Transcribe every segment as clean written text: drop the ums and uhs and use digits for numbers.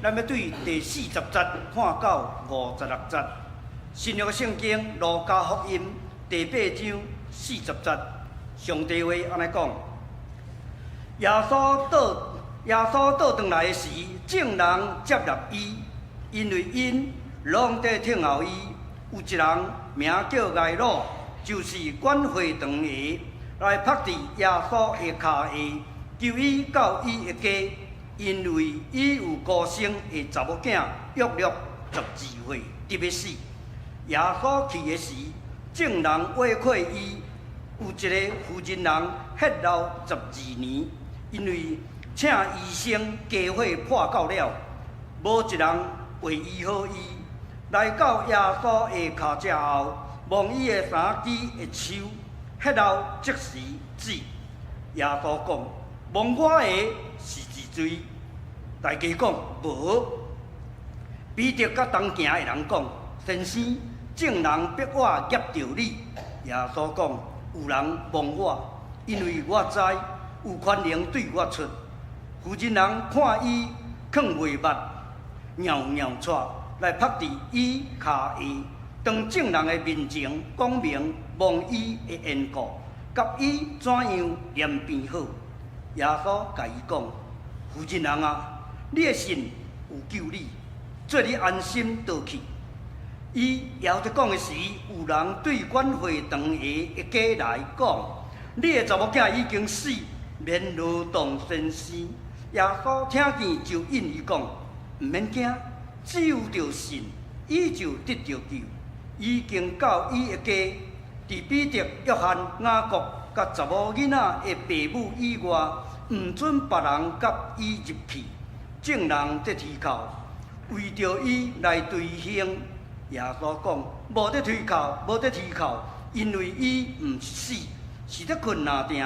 咱要对第40节看到56节，新约圣经路加福音第8章40节，上帝话安尼讲：耶稣倒转来时，众人接纳伊，因为因拢在听候伊。有一人名叫睚鲁，就是管会堂的，来拍伫耶稣的脚下，求伊到伊的家。因为伊有孤生的查某囝，约12岁，得要死。耶稣去的时，众人围括伊。有一个妇人人血流12年，因为请医生家伙破到了，无一人为医好伊。来到耶稣的脚只后，摸伊的3支的手，血流即时止。耶稣讲：摸我的是治罪。大家讲无。彼得甲同行的人讲：先生，众人逼我业着你。耶稣讲：有人摸我，因为我知有权能对我出。妇人人看伊囥袂捌，袅出来拍伫伊脚下，当众人的面前讲明摸伊的缘故，甲伊怎样念变好。耶稣甲伊讲：妇人人啊！你的信有救你，做你安心倒去。伊摇着讲的时，有人对管会堂的家来讲：你的查某囝已经死，免劳动先生。耶稣听见就应伊讲：毋免惊，只有着信，伊就得着救。已经到伊的家，伫彼得、约翰、雅各甲查某囡仔的爸母以外，毋准别人甲伊入去。众人在推扣，为着伊来对兄。耶稣讲：无得推扣，因为伊毋是死，是咧困哪定。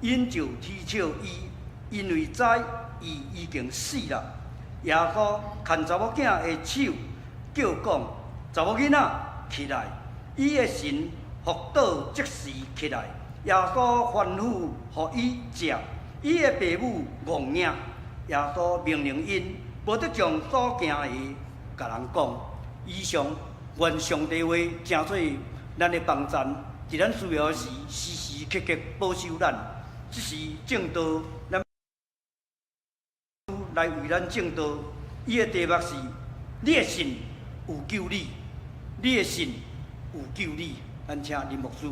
因就踢笑伊，因为知伊已经死了。耶稣看查某囝的手，叫讲：查某囡仔起来！伊的神伏倒，即时起来。耶稣吩咐互伊食，伊的爸母戆领。耶稣命令因，无得将所行的甲人讲。以上愿上帝话成做咱的帮站，伫咱需要时时时刻刻保守咱。这是正道，咱来为咱正道。伊的题目是：你的信有救你，你的信有救你。咱请林牧师。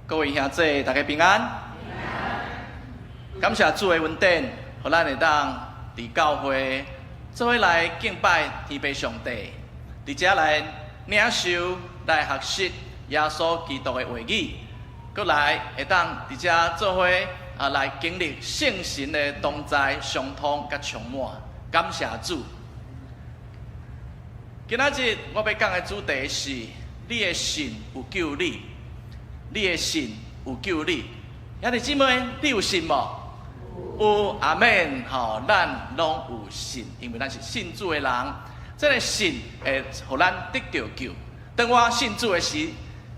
各位兄弟，大家平安。感谢主的恩典，互咱会当伫教会做伙来敬拜天父上帝，伫遮来领受、来学习耶稣基督的话语，搁来会当伫遮做伙来经历圣神的同在、相通甲充满。感谢主。今仔日我要讲的主题是：你的信有救你。你的信有救你，兄弟姊妹，你有信无？有，阿门。吼，咱拢有信，因为咱是信主的人。这个信会互咱得到救。当我信主的时，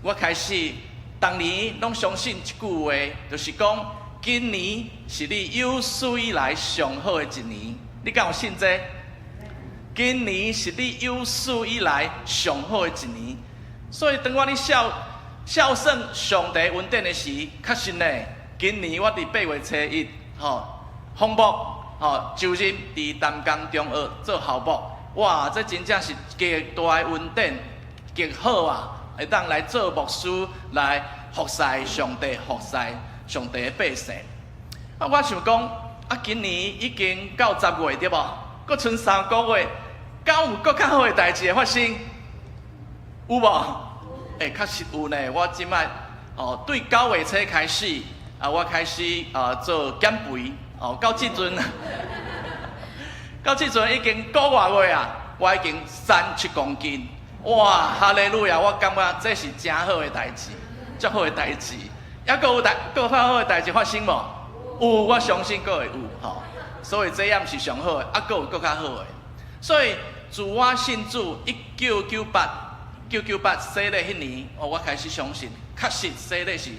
我开始当年拢相信一句话，就是讲，今年是你有史以来上好的一年。你敢有信这？今年是你有史以来上好的一年。所以当我咧孝顺上帝恩典的时，确实呢，今年我伫8月初1，奉牧，就任伫淡江中学做校牧，哇，这真正是极大的恩典，极好啊！会当来做牧师，来服侍上帝，服侍上帝的百姓。我想讲，今年已经到10月对无？阁剩3个月，敢有阁较好的代志会发生？有无？确实有呢。我即摆对9月初开始我开始做减肥到即阵，到即阵已经个月啊，我已经37公斤。哇，哈利路亚！我感觉这是真好的代志，足好的代志。还阁有较好的代志发生无？有，我相信阁会有所以这样是上好的，阁有更较好的。所以自我信主1998洗礼迄年，我开始相信确实说的是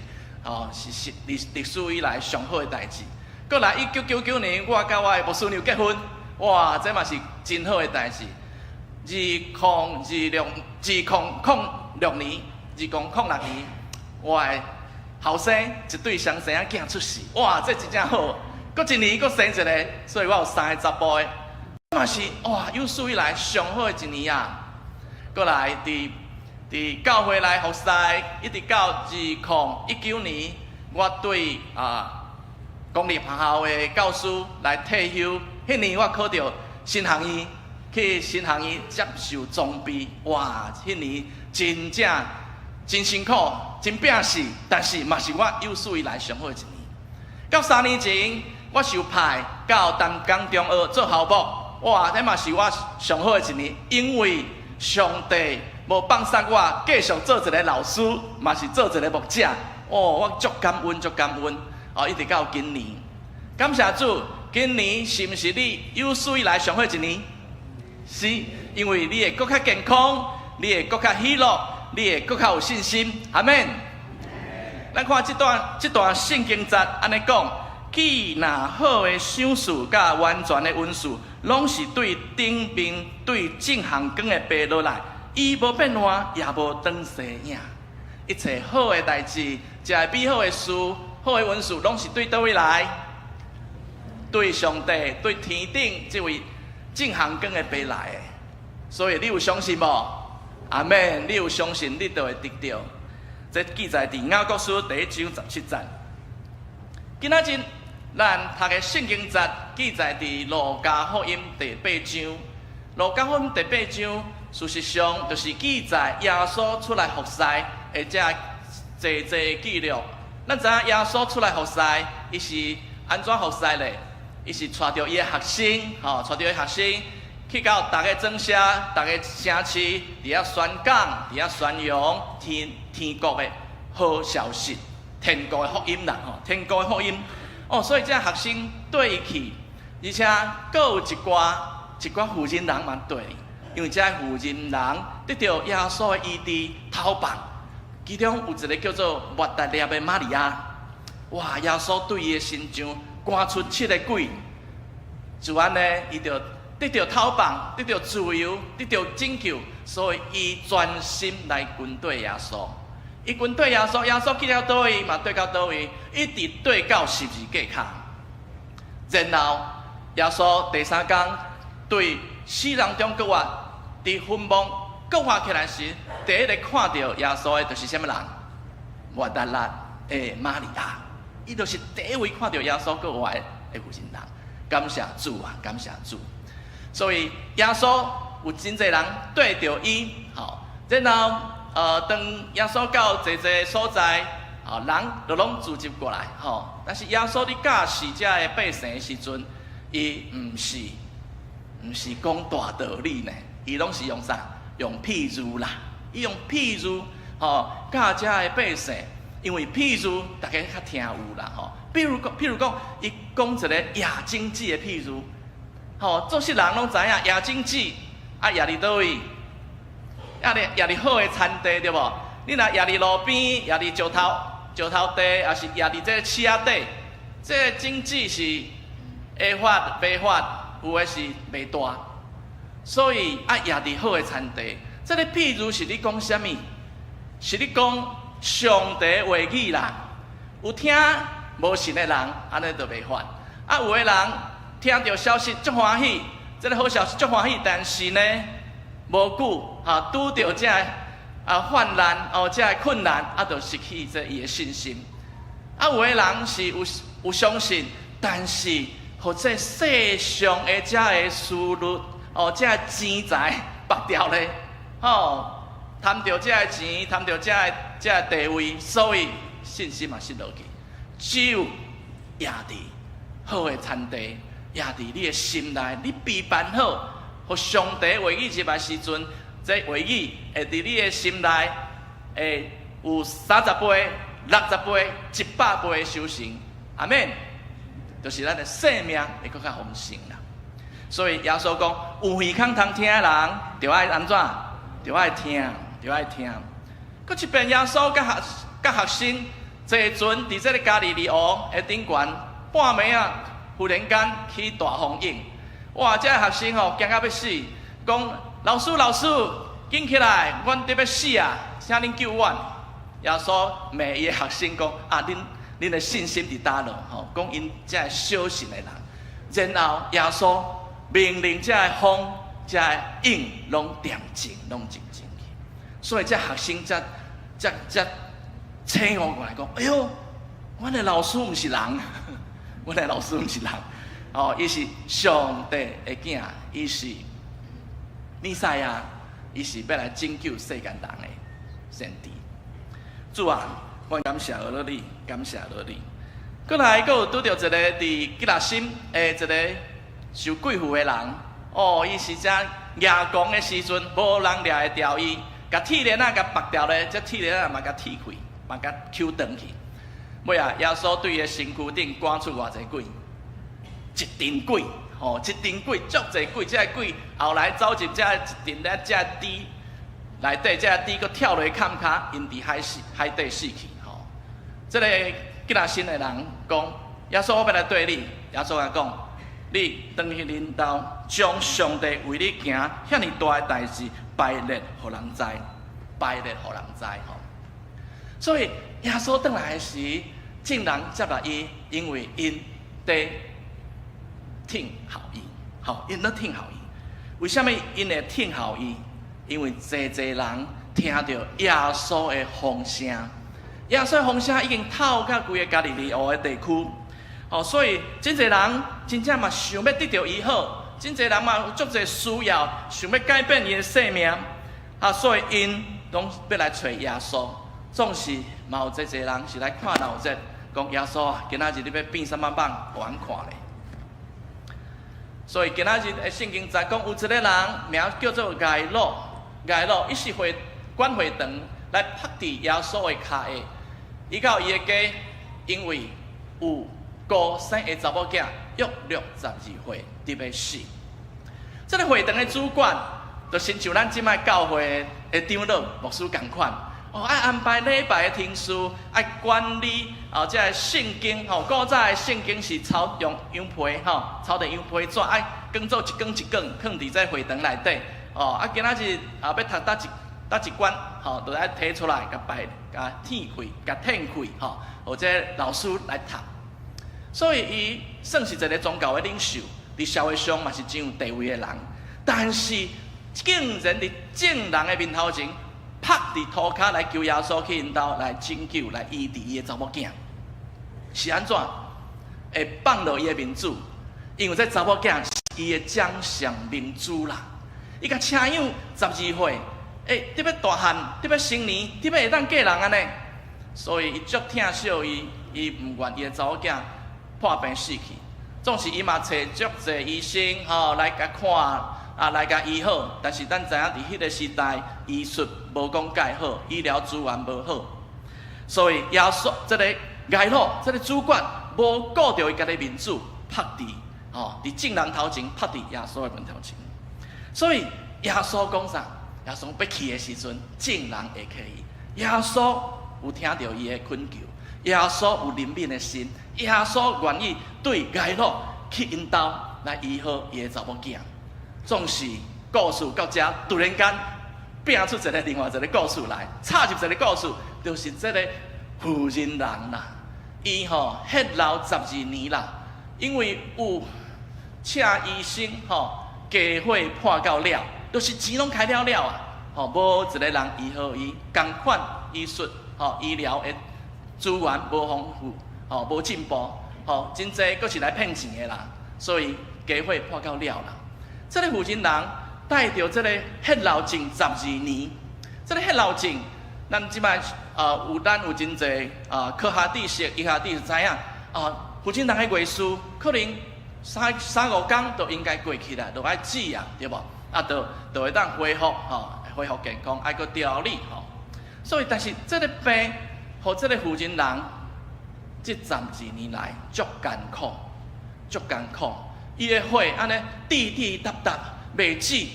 是历史以来上好的代志。过来1999年，我甲我的牧师娘结婚，哇，这嘛是真好的代志。2006年，我的后生一对双生仔囝出世，哇，这真正好。过一年，过生一个，所以我有3个查甫的，嘛是哇，有史以来上好的一年啊。过来，伫教会来服侍，一直到2019年，我对公立学校的教师来退休。迄年我考到新学院，去新学院接受装备，哇！迄年真正真辛苦，真拼死，但是嘛是我有史以来上好的一年。到3年前，我受派到淡江中学做校牧，哇！这嘛是我上好的一年，因为上帝无放杀我，继续做一个老师，嘛是做一个牧者。哦，我足感恩，足感恩。一直到今年，感谢主，今年是毋是你有史以来上好的一年？是，因为你会更较健康，你会更较喜乐，你会更较有信心。阿们。咱看这段圣经节安尼讲，既那好的赏赐甲完全的恩赐，拢是对顶面对正行光的爬落来，伊无变化，也无转西影。一切好的代志，这美好的事，好的恩赐，拢是对倒位来？对上帝，对天顶这位正行光的爬来的。所以你有相信无？阿们，你有相信，你就会得到。这记载伫雅各书第1章17节。今仔日咱读的圣经节记载伫路加福音第8章。路加福音第8章，事实上就是记载耶稣出来服侍的这记录。咱知影耶稣出来服侍，伊是安怎服侍咧？伊是带着伊的学生，带着伊学生去到逐个庄社、逐个城市，伫遐宣讲、伫遐宣扬天国的好消息，天国的福音啦，天国的福音。所以这学生跟伊去，而且阁有一寡负责人嘛对，因为这负责人得到耶稣的医治头棒，其中有一个叫做抹大拉的玛利亚，哇！耶稣对伊的身上赶出7个鬼，就安尼，伊就得到头棒，得到自由，得到拯救，所以伊专心来跟对耶稣。伊跟对耶稣，耶稣去了倒位嘛，对到倒位，一直对到十字架卡。然后耶稣第3天对死人中搁活，伫坟墓搁活起来时，第一个看到耶稣的就是什么人？抹大拉的玛利亚，伊就是第一位看到耶稣搁活的负责人。感谢主啊，感谢主！所以耶稣有真侪人对着伊，然后当耶稣到一个所在，人就拢聚集过来，但是耶稣伫教示遮的百姓的时阵，伊毋是讲大道理呢，伊拢是用啥？用譬如啦，伊用譬如，教遮的百姓，因为譬如大家较听有啦，譬如讲，伊讲一个夜经济的譬如，做事人拢知影夜经济夜伫倒位？夜伫好的餐地对无？你若夜伫路边，夜伫石头地，也是夜伫这车底，这经济是会发袂发，有的是袂大。所以夜伫好的餐地，这个譬如是你讲什么？是你讲上帝话语啦。有听无信的人，安尼就袂发。有的人听到消息足欢喜，这个好消息足欢喜，但是呢，无久拄到这患难这困难，就失去这伊的信心。有的人是有相信，但是或者世上的这个思虑这个钱财绑掉咧，贪到这个钱，贪到这个地位，所以信心嘛失落去。只有夜伫好的餐地，夜伫你的心内，你备办好，互上帝话语入来时阵，这话语会伫你的心内，会有30倍、60倍、100倍的修成。阿们，就是咱的生命会更较丰盛啦。所以耶稣讲，有耳孔通听的人，就爱安怎？就爱听，就爱听。搁一遍，耶稣甲甲学生坐船伫这个加利利湖的顶悬，半暝啊，忽然间起大风影，哇！这学生吼惊到要死，讲老师，紧起来，阮得要死啊！请恁救阮。耶稣骂伊的学生讲啊，恁的信心伫倒落吼？讲因这小信的人，然后耶稣命令这风、这影拢恬静，拢静静去。所以这学生才醒悟过来，讲哎哟，阮的老师毋是人，阮的老师毋是人，哦，伊是上帝的囝，伊是弥赛亚，伊是要来拯救世间人的先知。主啊，阮感谢俄罗你，感谢俄罗你。过来，佫有拄着一个伫吉拉心的一个受鬼附的人，哦，伊是只夜光的时阵，无人掠会掉伊，甲铁链仔甲绑掉咧，这铁链仔嘛甲铁开，嘛甲抽断去。尾啊，耶稣对伊的身躯顶赶出偌济鬼，一阵鬼，哦，一阵鬼，足济鬼，这鬼后来走进这一阵咧，这猪内底，这猪佫跳落去坎骹，因伫海底死去。吼，这个吉拉新的人讲，耶稣我要来对你，耶稣甲讲，你当去领导，将上帝为你行遐尼大的代志摆列，互人知，摆列互人知。吼，所以耶稣转来的时，众人接纳伊，因为因伫听候伊，吼，因咧听候伊。为什么因会听候伊？因为济人听到耶稣的风声，耶稣的风声已经透到规个加利利湖的地区，哦，所以真济人真正嘛想要得到医好，真济人嘛有足济需要，想要改变伊的生命，啊，所以因拢要来找耶稣。总是嘛有济人是来看闹热，讲耶稣啊，今仔日你要变啥物棒，互俺看咧。所以今仔日的圣经在讲，有一个人名叫做睚鲁。睚鲁伊是管会堂来拍伫耶稣的骹下，伊到伊的家，因为有高生的查某囝约62岁，伫要死。这个会堂的主管，就亲像咱即摆教会的长老、牧师共款，哦，爱安排礼拜的天数，爱管理哦，这个圣经吼，古早的圣经是抄用羊皮吼，抄着羊皮纸，爱卷做一卷一卷，放伫这会堂内底。哦，啊，今仔日要读倒一关，吼，就来摕出来，甲天开，甲天开，吼，或者老师来读。所以伊算是一个宗教的领袖，伫社会上嘛是真有地位的人。但是竟然伫众人的面头前，拍伫涂骹来求耶稣去因兜来拯救、来医治伊的查某囝，是安怎？会放落伊的面子，因为这查某囝是伊的掌上明珠啦。伊甲请养12岁，得要大汉，得要成年，得要会当嫁人安尼，所以伊足疼惜伊毋愿伊的查某囝破病死去。总是伊嘛找足济医生吼来甲看啊，来甲医好。但是咱知影伫迄个时代，医术无讲介好，医疗资源无好，所以耶稣这个睚鲁这个主管无顾着伊家己面子，拍伫伫众人头前，拍伫耶稣的面头前。所以耶稣讲啥？耶稣要去的时阵，众人会去伊。耶稣有听到伊的恳求，耶稣有怜悯的心，耶稣愿意对睚鲁去因兜来医好伊的查某囝。总是故事到这，突然间变出另外一个故事来，插入一个故事，就是这个妇人人啦。伊血流12年啦，因为有请医生家伙破到了，就是钱拢开了啊！无一个人医好伊，同款医术医疗的资源无丰富，无进步，真济佫是来骗钱的啦。所以家伙破到了啦。这个妇人人带着这个血流症12年，这个血流症，咱即摆咱有真济科学知识、医学知识知影妇人人的月事可能。3、5天就应该过去啦，就爱止啊，对无？啊，就会当恢复恢复健康，爱个调理所以，但是这个病，和这个妇人人，这12年来足艰苦，足艰苦。伊的血安尼滴滴答答袂止，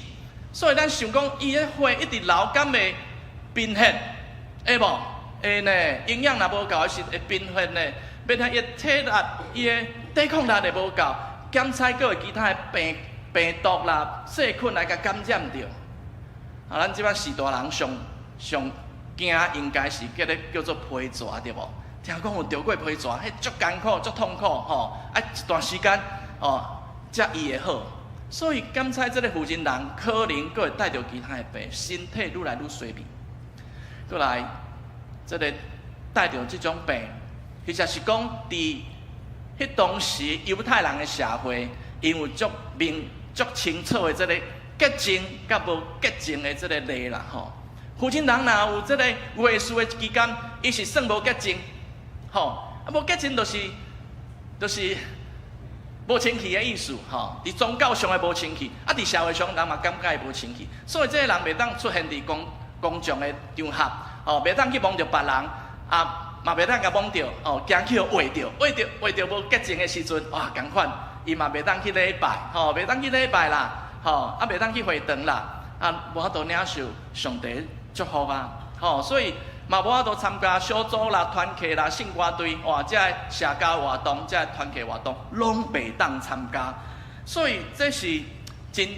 所以咱想讲，伊的血一直流，敢会贫血，会无？会呢营养若无够，是会贫血呢，变成伊体力、伊的抵抗力会无够，检测佫有其他的病毒啦、细菌来甲感染着。啊，咱即摆士大人上惊应该是叫做皮蛇对无？听讲有着过皮蛇，迄足艰苦、足痛苦吼，啊一段时间哦，才医会好。所以检测这个负责人可能佫会带着其他的病，身体愈来愈衰微。佫来，这个带着这种病，其实是讲伫迄当时犹太人的社会，因为足清楚的这个洁净甲无洁净的这个例啦吼。负责人若有这个月事的期间，伊是算无洁净，吼，啊无洁净就是无清气的意思，吼。伫宗教上的无清气，啊伫社会上人嘛感觉无清气，所以这个人袂当出现伫公众的场合，哦，袂当去摸着别人，啊，嘛袂当甲摸着，哦，惊去画着无洁净的时阵，哇，共款，伊嘛袂当去礼拜，吼，袂当去礼拜啦，吼，啊，袂当去会堂啦，啊，无法度领受上帝祝福啊，吼，所以嘛无法度参加小组啦、团契啦、圣歌队，哇，这社交活动、这团契活动，拢袂当参加，所以这是真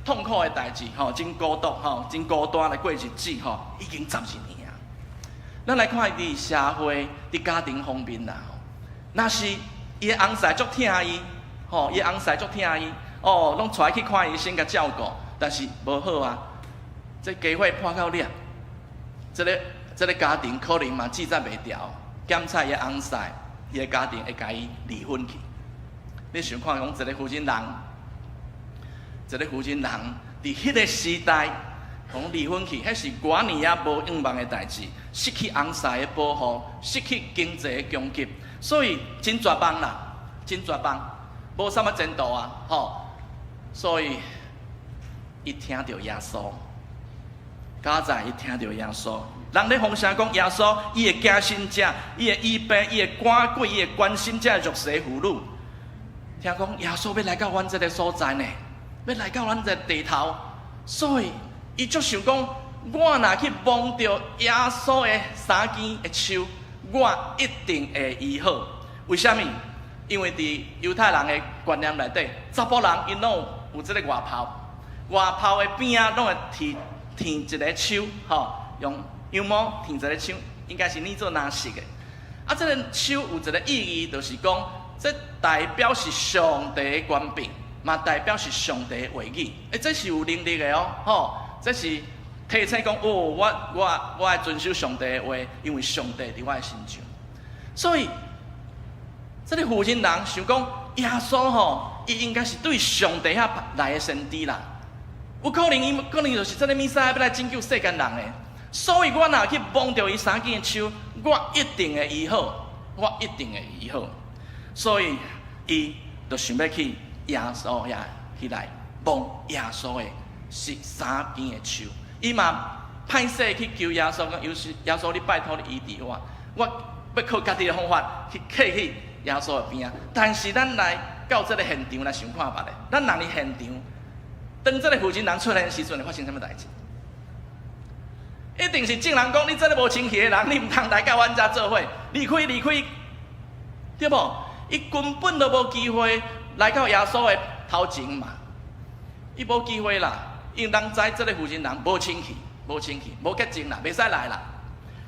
痛苦的代志，吼，真孤独，吼，真孤单来过日子，吼，已经10年啊。咱来看伫社会、伫家庭方面啦，若是伊的翁婿足疼伊，吼，伊的翁婿足疼伊，哦，拢带去看医生甲照顾，但是无好啊，这家伙破到裂，这个家庭可能嘛记载袂牢，检测伊的翁婿，伊的家庭会甲伊离婚去。你想看讲一个负责人？伫迄个时代，讲离婚去，迄是寡年啊无永望的代志，失去翁婿的保护，失去经济的供给，所以真绝望啦，真绝望，无啥物前途啊，吼。所以伊听到耶稣，家在伊听到耶稣，人咧风声讲耶稣，伊会惊新者，伊会医病，伊会赶鬼，伊会关心这弱势妇女。听讲耶稣要来到阮这个所在呢。要来到咱这地头，所以伊就想讲，我若去摸着耶稣的三根的手，我一定会医好。为什么？因为伫犹太人的观念内底，查甫人因拢有这个外袍的边啊，拢会剃一个手，吼，用羊毛剃一个手，应该是捏做蓝色的。啊，这个手有一个意义，就是讲，这代表是上帝的权柄。嘛代表是上帝的话语，这是有能力的哦，吼，这是提醒讲，哦，我爱遵守上帝的话，因为上帝伫我的心上。所以，这个负责人想讲，耶稣吼，伊应该是对上帝遐来的先知啦，有可能伊就是这个弥赛亚要来拯救世间人的。所以我若去摸着伊三根的手，我一定会医好，所以伊就想要去。耶稣也起来摸耶稣的三边的手，伊嘛歹势去求耶稣讲，耶稣你拜托你医治我要靠家己的方法去客去耶稣的边啊。但是咱来到这个现场来想看别的，咱若伫现场，当这个负责人出来的时阵，会发生什么代志？一定是众人讲你这个无清气的人，你唔通来到阮遮做伙，离开，对无？伊根本都无机会。来到耶稣的头前嘛，伊无机会啦，因人知这个负责人无清气，无洁净啦，袂使来啦，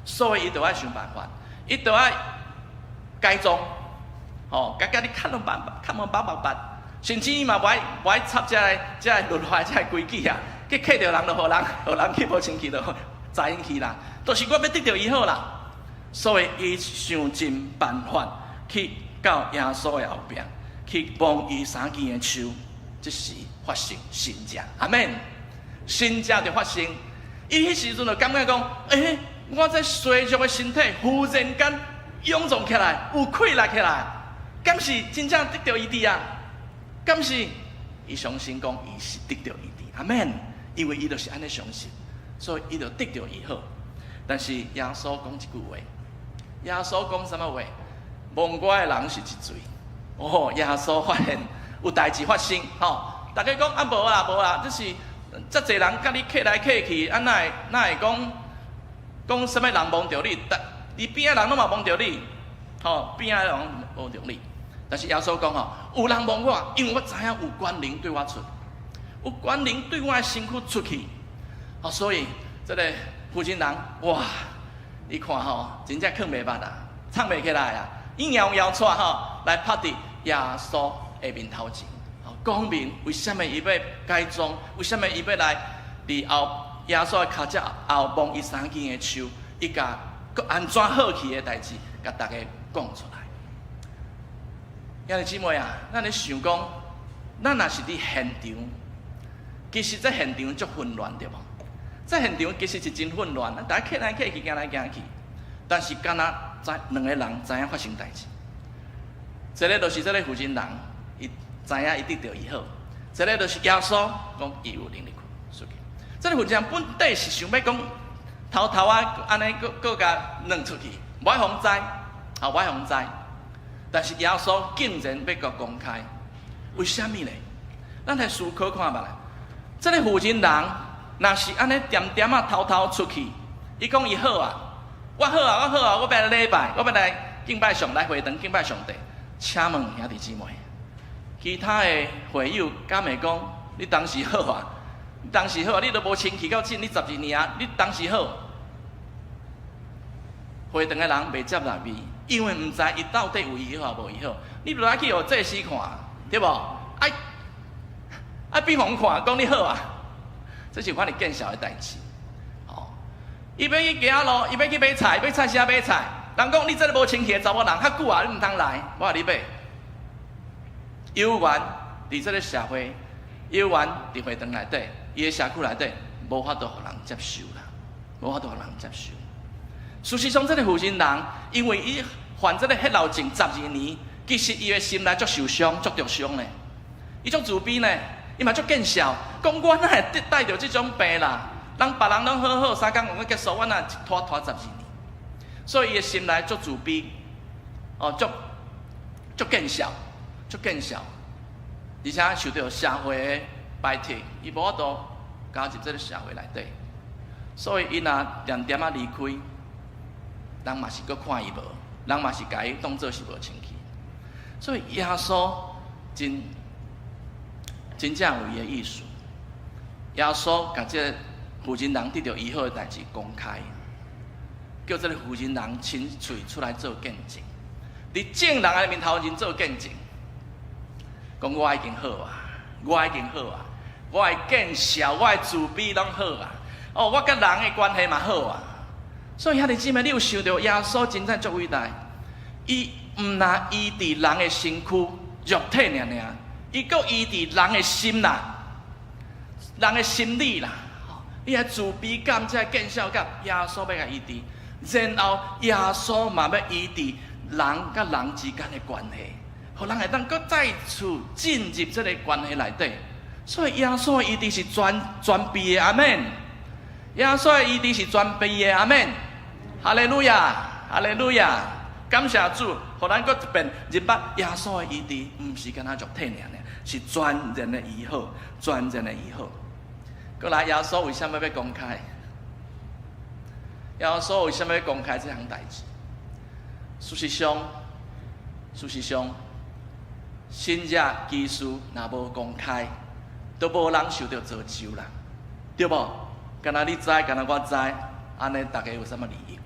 所以伊就要想办法，伊就要改装，吼，甲你看拢白，甚至伊嘛不爱插这个luật法、这个规矩啊，去克着人，就互人去无清气，就知因去啦，就是我要得到伊好啦，所以伊想尽办法去到耶稣的后边。去摸伊三根的手，这是发生神迹，阿免，神迹就发生。伊迄时阵就感觉讲，我这衰弱的身体忽然间臃肿起来，有气力起来，敢是真正得到医治啊？敢是伊相信讲伊是得到医治，阿免，因为伊就是安尼相信，所以伊就得到医好。但是耶稣讲一句话，耶稣讲什么话？蒙我的人是一罪。哦，耶稣发现有代志发生，吼！大家讲啊，无啦，这是遮侪人甲你客来客去，啊，哪会讲讲什么人忘着你，你边仔人拢嘛忘着你，吼，边仔人忘着你。但是耶稣讲吼，有人忘我，因为我知影有关灵对我出，有关灵对我的身躯出去，哦，所以这个负心人，哇，你看吼，真正藏袂捌啊，藏袂起来啊，伊摇摇出吼来拍伫耶稣的面头前，哦，讲明为什么伊要改装，为什么伊要来伫后耶稣的脚脚后摸伊3根的手，伊甲安怎好去的代志，甲大家讲出来。兄弟姊妹啊，咱咧想讲，咱若是伫现场，其实这现场足混乱对无？这现场其实是真混乱，大家客来客去，行来行去。但是敢若两个人知影发生代志，一个就是这个负心人，伊知影伊得到以后；一个就是耶稣讲伊有能力出去。这个负心人本底是想要讲偷偷啊，安尼搁甲弄出去，无爱互知，啊，无爱互知。但是耶稣竟然要甲公开，为什么呢？咱来思考看觅咧。这个负心人若是安尼点点啊偷偷出去，伊讲伊好啊，我好啊，我好啊，我要来礼拜，我要来敬拜上，来会堂敬拜上帝。请问兄弟姊妹，其他的会友敢会讲你当时好啊？你当时好啊，你都无清气到今你12年啊，你当时好？会堂的人袂接纳你。因为唔知伊到底有伊好无伊好，你落来去互祭司看，对无？比方看，讲你好啊，这是款你见笑的代志。哦，伊要去行路，伊要去买菜，买菜时买菜。人讲你这个无清气的查某人，较久啊，你唔通来，我话你买。有缘伫这个社会，有缘伫会堂内底，伊的社区内底，无法度互人接受啦，无法度互人接受。事实上，这个负心人，因为伊患这个血流症12年，其实伊的心内足受伤、足着伤呢。伊足自卑呢，伊嘛足见笑，讲我哪会带着这种病啦？人别人拢好好，3工我结束，我哪拖12年？所以伊的心内足自卑，哦，足见笑，足见笑，而且受到社会的排斥，伊无法度加入这个社会内底，所以伊若点点啊离开。人嘛是搁看伊无，人嘛是甲伊当作是无清气，所以耶稣真正有伊的意思。耶稣甲这个负心人得到医好的代志公开，叫这个负心人亲嘴出来做见证，伫众人的面头前做见证，讲我已经好啊，我已经好啊，我的见笑，我的自卑拢好啊，哦，我甲人的关系嘛好啊。所以兄弟姊妹，你有想到耶稣真正足伟大？伊毋但医治人的身躯、肉体尔，伊阁医治人的心啦、人的心理啦。伊的自卑感、这见笑感，耶稣要甲医治。然后耶稣嘛要医治人甲人之间的关系，互人会当阁再次进入这个关系内底。所以耶稣的医治是全备的，阿门。耶稣的医治是全备的，阿门。哈利路亚，哈利路亚！感谢主，互咱搁一遍明白耶稣的医治，毋是干那肉体尔，是全然的医好，全然的医好。过来，耶稣为什么要公开？耶稣为什么要公开这项代志？事实上，新约基督若无公开，都无人受到造就啦，对无？干那你知，干那我知，安尼大家有啥物利益？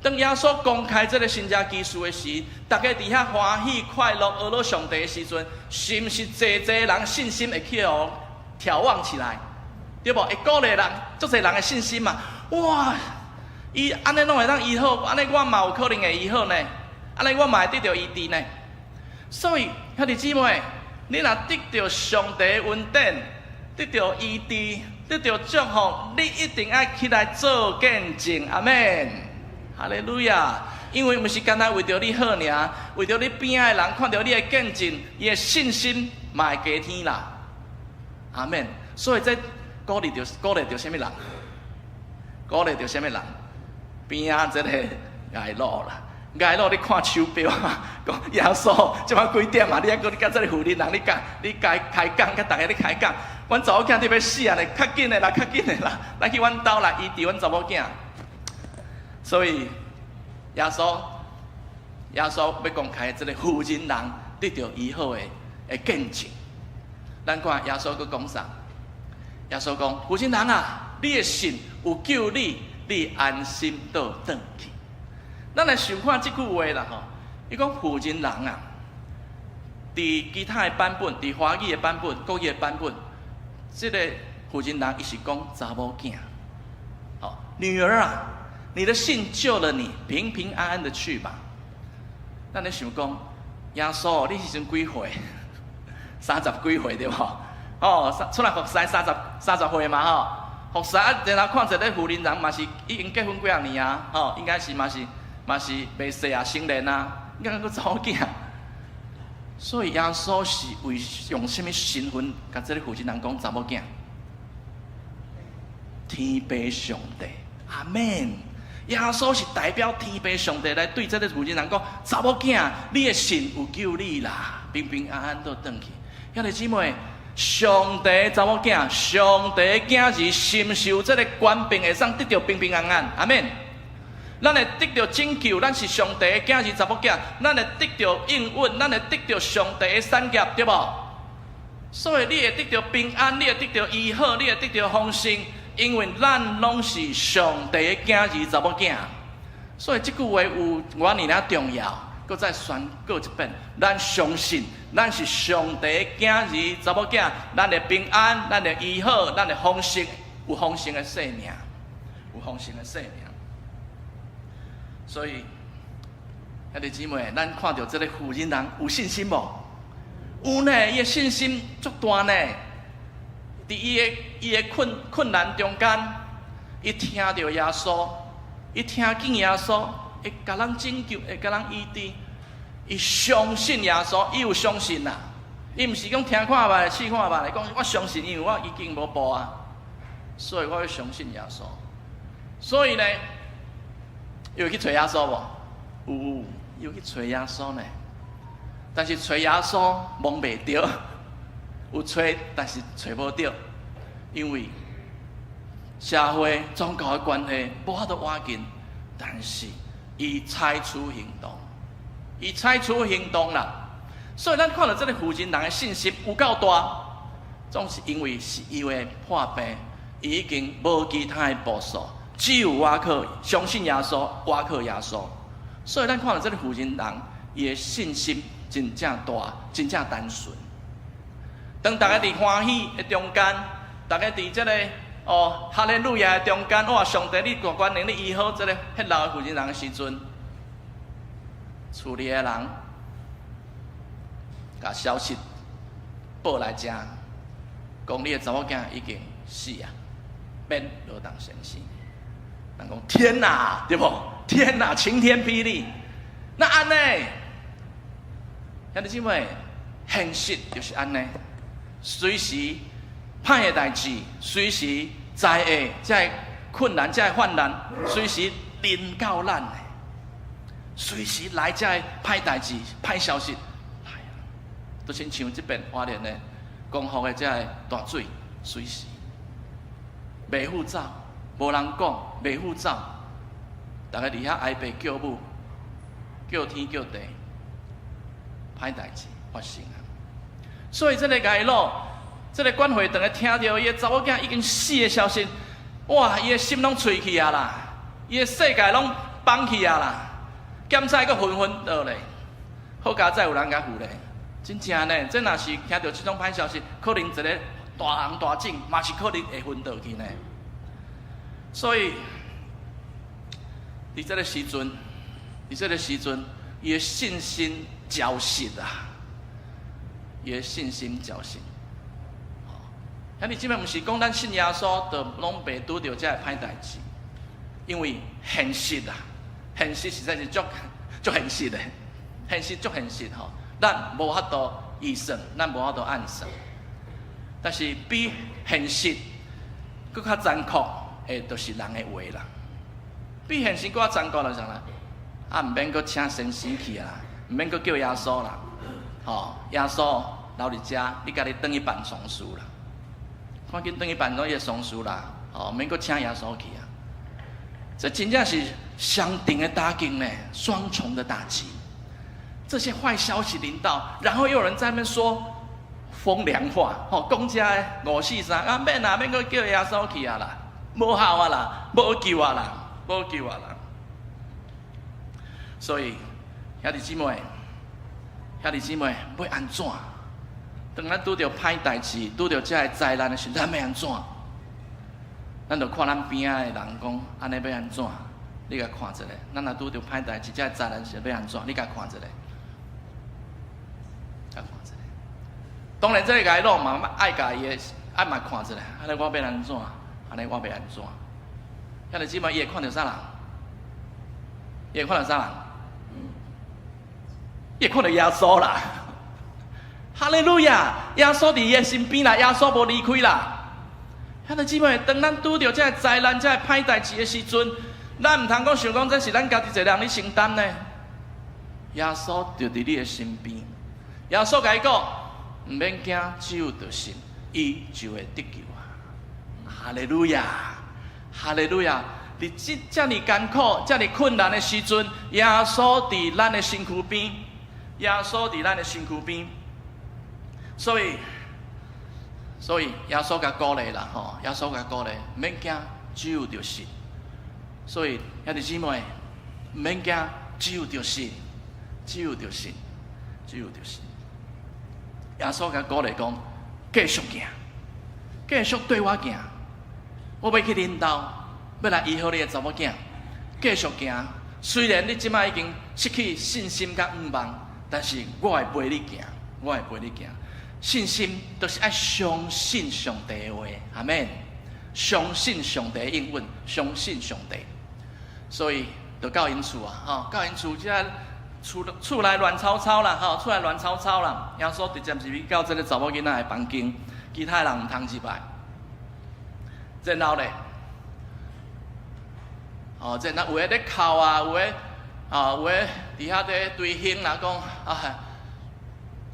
当耶稣公开这个新约基督的时，大家伫遐欢喜快乐、阿罗上帝的时阵，是毋是侪人信心会起哦眺望起来，对无？会鼓励人，足侪人的信心嘛。哇，伊安尼拢会当医好，安尼我嘛有可能会医好呢，安尼我嘛会得到医治呢。所以兄弟姊妹，你若得到上帝的恩典，得到医治，得到祝福，你一定要起来做见证，阿们。哈利路亚！因为毋是单单为着你好尔，为着你边仔的人看到你的见证，伊的信心嘛会加添啦。阿免。所以这鼓励着什么人？鼓励着什么人？边仔这个挨路啦，挨路你看手表啊，讲耶稣即摆几点啊？你还讲你甲这个富人人，你开讲，甲大家咧开讲，阮查某囝你要死啊咧，较紧的啦，较紧的啦，来去阮兜来医治阮查某囝。所以耶稣要公开这个妇人人得到医好的见证。咱看耶稣佮讲啥？耶稣讲：妇人人啊，你的信有救你，你安心倒转去。咱来想看这句话啦吼，伊讲妇人人啊，伫其他的版本，伫华语的版本、国语的版本，这个妇人人伊是讲查某囝，好，女儿啊，你的信救了你，平平安安的去吧。咱咧想讲，耶稣，你时阵几岁？30几岁对无？哦，出来服侍30岁嘛吼，服侍啊，然后看一个妇人人嘛是已经结婚几啊年啊，吼，应该是嘛是未逝啊，成年啊，应该佫查某囝。所以耶稣是为用什么身份，甲这个妇人人讲查某囝？天父上帝，阿门。耶稣是代表天父上帝来对这个妇人人讲：查某囝，你的信有救你啦，平平安安倒转去。兄弟姊妹，上帝查某囝，上帝囝儿心受这个官兵会上得到平平安安，阿门。咱会得到拯救，咱是上帝的囝儿查某囝，咱会得到应允，咱会得到上帝的产业，对无？所以你会得到平安，你会得到医好，你会得到丰盛，因为咱拢是上帝的囝儿查某囝。所以这句话有偌尼尔重要，搁再宣告一遍：咱相信，咱是上帝的囝儿查某囝，咱的平安，咱的医好，咱的丰盛，有丰盛的生命，有丰盛的生命。所以，兄弟姊妹，咱看到这个妇人人有信心无？有呢，伊的信心足大呢。伫伊的困难中间，伊听到耶稣，伊听见耶稣会甲人拯救，会甲人医治。伊相信耶稣，伊有相信啦。伊毋是讲听看吧，试看吧，来讲我相信，因为我已经无报啊，所以我要相信耶稣。所以呢。有去找耶稣无？有去找耶稣呢，但是找耶稣摸袂到，有找但是找无到，因为社会宗教的关系无法度挽紧，但是伊采取行动啦。所以咱看到这个妇人人的信心有够大，总是因为是伊的破病，伊已经无其他的步数。只有我靠相信耶稣，我靠耶稣。所以咱看到这个妇人人，伊的信心真正大，真正单纯。当大家伫欢喜的中间，大家伫这个哈利路亚的中间，哇！上帝你大管能力医好这个迄老的妇人人的时阵，厝里的人甲消息报来遮，讲你的查某囝已经死啊，免落当先死。人讲天哪，对不？天哪，晴天霹雳！那安呢？兄弟姊妹，现实就是安呢。随时歹的代志，随时灾厄、这困难、这患难，随时临到咱的，随时来这歹代志、歹消息，来啊！都亲像这边花莲的公福的这大水，随时袂护照。无人讲，袂护照，大家伫遐哀爸叫母，叫天叫地，歹代志发生啊！所以这个街路，这个管会长听到伊的查某囝已经死的消息，哇！伊的心拢碎去啊啦，伊的世界拢崩去啊啦，检查阁昏昏倒咧，好佳哉有人甲扶咧，真正呢！这若是听到这种歹消息，可能一个大红大警，嘛是可能会昏倒去呢。所以，伫这个时阵，伊的信心交实啊，伊的信心交实。兄弟姊妹，毋是讲咱信耶稣，就拢袂拄到这歹代志，因为现实啊，现实实在是足现实的，现实足现实吼，咱无法度预算，咱无法度按算，但是比现实佫较残酷。就是人的话啦，比现实搁较残酷就是啥啦？啊，毋免搁请先生去啦，毋免搁叫耶稣啦，耶稣留伫遮，你家己转去办丧事啦，赶紧转去办伊的丧事啦，毋免搁请耶稣去啊！这真正是相顶的打击呢，双重的打击。这些坏消息临到，然后又有人在那边说风凉话，讲这543啊，免啦，免去叫耶稣去啊啦，无效啊啦，无救啊啦，无救啊啦。所以兄弟姊妹，要安怎？当咱拄着歹代志，拄着这个灾难的时候，咱要安怎？咱就看咱边仔的人讲，安尼要安怎？你甲看一下，咱若拄着歹代志，这个灾难时要安怎？你甲看一下。当然，这个该弄嘛，爱家伊爱嘛看一下，安尼我要安怎？安尼我要安怎？遐个姊妹，伊会看到啥人？伊会看到啥人？伊会看到耶稣啦！哈利路亚！耶稣伫伊的身边啦，耶稣无离开啦。遐个姊妹，当咱拄着这个灾难、这个歹代志的时阵，咱唔通讲想讲这是咱家己一个人咧承担呢。耶稣就伫你的身边，耶稣甲伊讲。唔免惊，只有着信，伊就会得救啊！哈利路亚，哈利路亚！伫这么艰苦、这么困难的时阵，耶稣伫咱的身躯边，耶稣伫咱的身躯边。所以耶稣甲鼓励啦，吼！耶稣甲鼓励，唔免惊，只有着信。所以兄弟姊妹，唔免惊，只有着信，只有着信，只有着信。耶稣甲鼓励讲：继续行，继续对我行。我要去领导，要来医好你的查某囝。继续行，虽然你即摆已经失去信心甲希望，但是我会陪你行，我会陪你行。信心就是爱相信上帝的话，阿们。相信上帝的应允，相信上帝。所以就到因厝啊，到因厝即厝内乱糟糟啦，厝内乱糟糟啦。耶稣直接是去到这个查某囡仔的房间，其他人唔通入来。然后咧，然后有诶咧哭啊，有诶伫遐咧对兄啦讲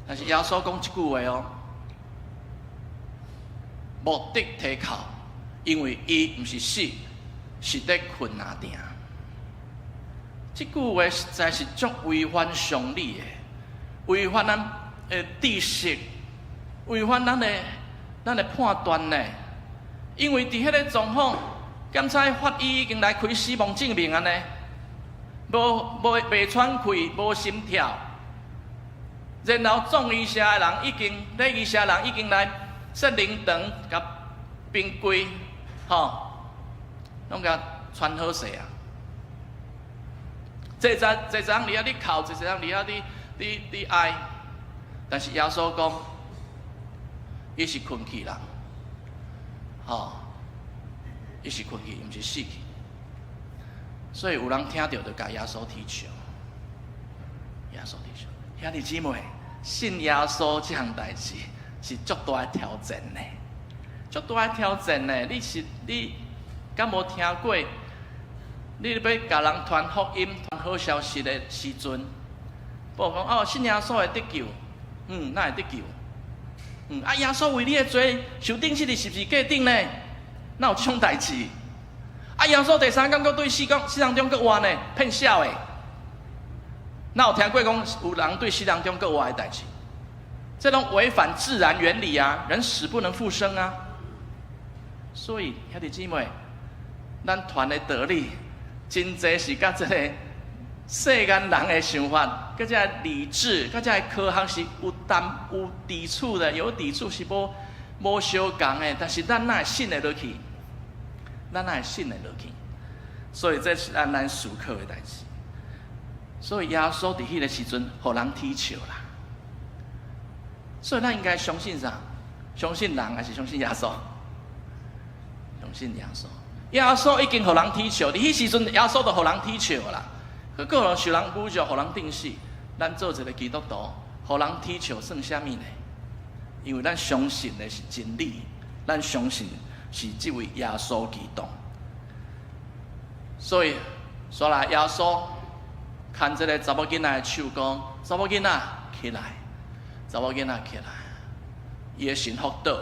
但是耶稣讲一句话哦，目的提哭，因为伊唔是死，是伫困哪定。这句话实在是足违反常理的，违反咱的知识，违反咱的判断呢。因为伫迄个状况，检察法医已经来开死亡证明啊呢，袂喘气，无心跳，然后撞医社的人已经，咧医社人已经来设灵堂，甲冰柜，拢甲穿好势啊。这人伫遐你哭，这人伫遐你哀，但是耶稣讲，伊是困去人，伊是困去，毋是死去。所以有人听到就甲耶稣提笑，耶稣提笑。兄弟姊妹，信耶稣这项代志是足大的挑战呢，足大的挑战呢。你敢无听过？你要甲人传福音、传好消息的时阵，无讲信耶稣会得救，哪会得救？耶稣为你的罪受钉死，你是不是过顶呢？哪有这种代志？耶稣第三天阁对死人中阁活呢？骗笑的，哪有听过讲有人对死人中阁活的代志？这种违反自然原理啊！人死不能复生啊！所以兄弟姊妹，咱传的道理。真侪是甲这个世间人的想法，甲这个理智，甲这个科学是有抵触的，有抵触是无相共的。但是咱哪会信得落去？咱哪会信得落去？所以这是咱思考的代志。所以耶稣伫迄个时阵，互人踢笑啦。所以咱应该相信啥？相信人还是相信耶稣？相信耶稣。耶稣已经互人踢笑，伫迄时阵，耶稣就互人踢笑啦。佮个人受人侮辱，互人定死。咱做一个基督徒，互人踢笑算啥物呢？因为咱相信的是真理，咱相信是这位耶稣基督。所以来耶稣牵这个查某囡仔的手，讲：查某囡仔起来，查某囡仔起来。伊的神福倒，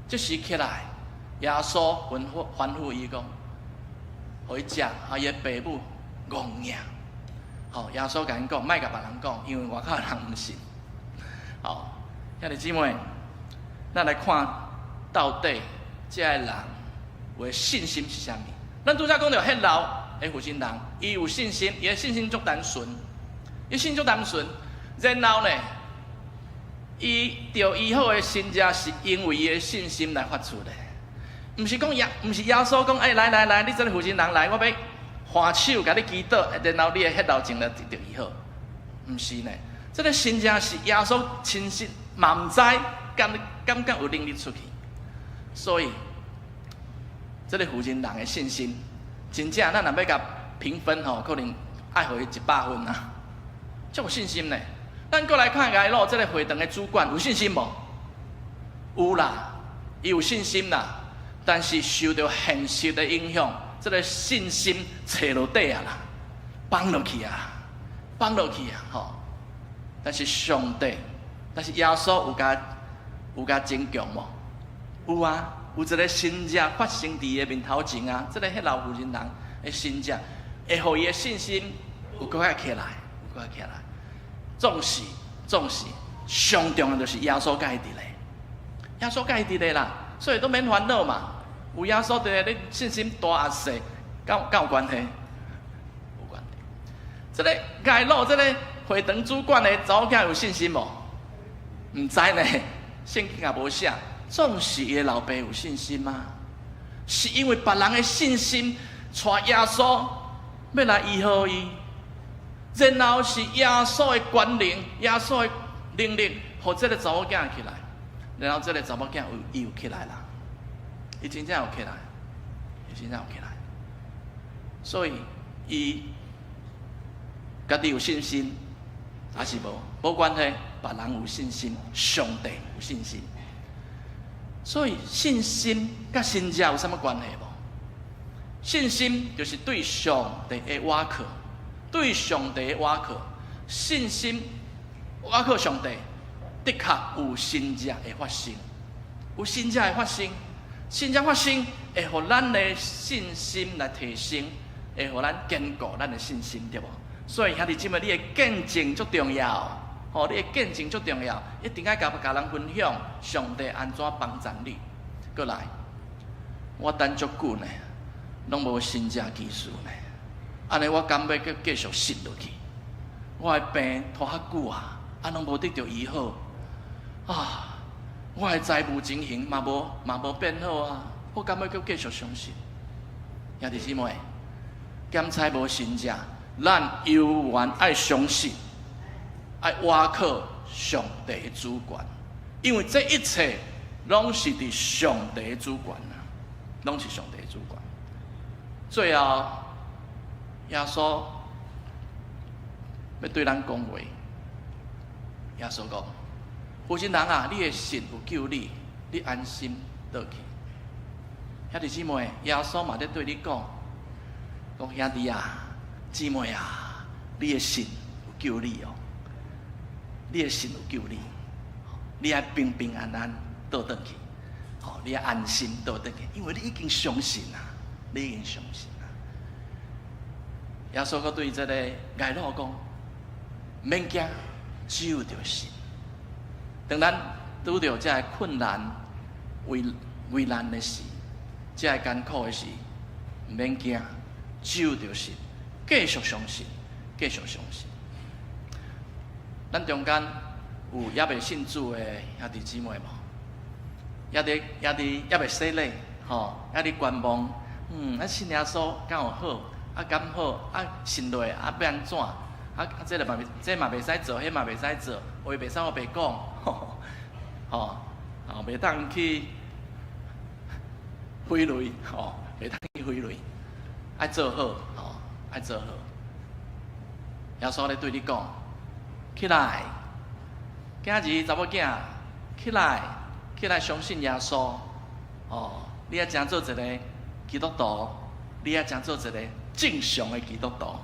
即时起来。耶稣吩咐伊讲，互伊食，伊的爸母戆硬。好，耶稣甲因讲，莫甲别人讲，因为外口人毋信。好，兄弟姊妹，咱来看到底这个人有的信心是啥物？咱拄则讲到迄老的负心人，伊有信心，伊的信心足单纯，伊信足单纯。然后呢，伊着医好的身者，是因为伊的信心来发出的，毋是讲毋是耶稣讲，来，你这个负心人来，我要换手甲你祈祷，然后你的迄老症就着医好，毋是呢。这个真正是耶稣亲身嘛毋知，感觉有能力出去，所以这个负心人的信心，真正咱若要甲评分吼，可能爱互伊100分啊，足有信心呢。咱过来看街路，这个会堂的主管有信心无？有啦，伊有信心啦，但是受到现实的影响，这个信心垂落底啊啦，放落去啊，吼。但是上帝，但是耶稣有甲增强无？有啊，有一个神迹发生伫伊面头前啊，这个迄老妇人人的神迹，会互伊的信心有搁较起来。总是上重要就是耶稣甲伊伫咧，耶稣甲伊伫咧啦，所以都免烦恼嘛。有耶稣伫咧，你信心大还是小，有关系？有关系。这个街路，这个会堂主管的查某囝有信心无？毋知呢，圣经也无写。总是伊的老爸有信心吗？是因为别人的信心，带耶稣要来医好伊，然后是耶稣的权能、耶稣的能力，互这个查某囝起来，然后这个查某囝有起来啦，伊真正有起来，所以伊家己有信心。还是无关系，别人有信心，上帝有信心，所以信心甲信者有啥物关系无？信心就是对上帝的倚靠，对上帝的倚靠，信心倚靠上帝，的确有信者会发生，信者发生，会互咱的信心来提升，会互咱坚固咱的信心，对无？所以兄弟姊妹，你的见证足重要，你的见证足重要，一定要甲人分享上帝安怎帮助你。过来，我等足久呢，拢无新者技术呢，安尼我敢要继续信落去？我的病拖较久啊，拢无得到医好啊，我的财务情形嘛无变好啊，我敢要继续相信？兄弟姊妹，检查无新者。咱犹原爱相信，爱倚靠上帝的主权，因为这一切拢是伫上帝的主权啊，拢是上帝的主权。最后，耶稣要对咱讲话，耶稣讲：“有些人啊，你的信有救你，你安心倒去。”兄弟姊妹，耶稣嘛在对你讲：“兄弟啊。”姊妹啊，你的信有救你哦，你的信有救你，你要平平安安倒转去，你要安心倒转去，因为你已经相信啦，耶稣佮对这个街路讲，免惊，只有着信。当咱拄着这个困难、危难的事，这个艰苦的事，免惊，只有着信。继续相信。咱中间有也未信主的兄弟姊妹无？也未洗礼，也伫观望，信耶稣敢有好？敢好？信落要安怎？这嘛袂使做，迄嘛袂使做，话袂使我白讲，袂当去挥泪，袂当去挥泪，爱做好，爱做好。耶稣咧对你讲，起来，今日查某囝，起来相信耶稣。你要真做一个基督徒，你要真做一个正常的基督徒，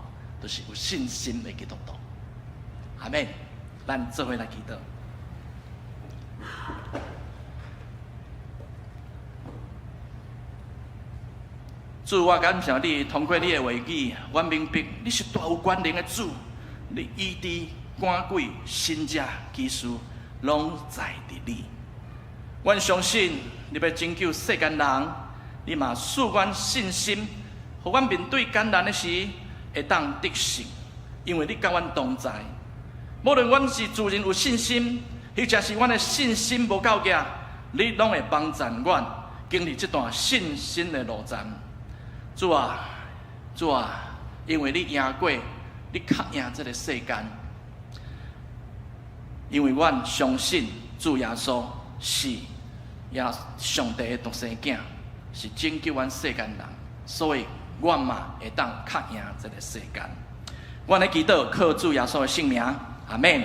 就是有信心的基督徒。阿们，咱做伙来祈祷。主，我感谢你，通过你的话语，我明白你是大有权能的主，你医治、赶鬼、神者、奇事，拢在伫你。阮相信你要拯救世间人，你嘛赐阮信心，互阮面对艰难的时会当得胜，因为你甲阮同在。无论阮是自认有信心，或者是阮的信心无够格，你拢会帮助阮经历这段信心的路程。主啊，主啊，因为你赢过，你较赢这个世间。因为阮相信主耶稣是上帝的独生囝，是拯救阮世间人，所以阮嘛会当较赢这个世间。阮的祈祷靠主耶稣的圣名，阿门。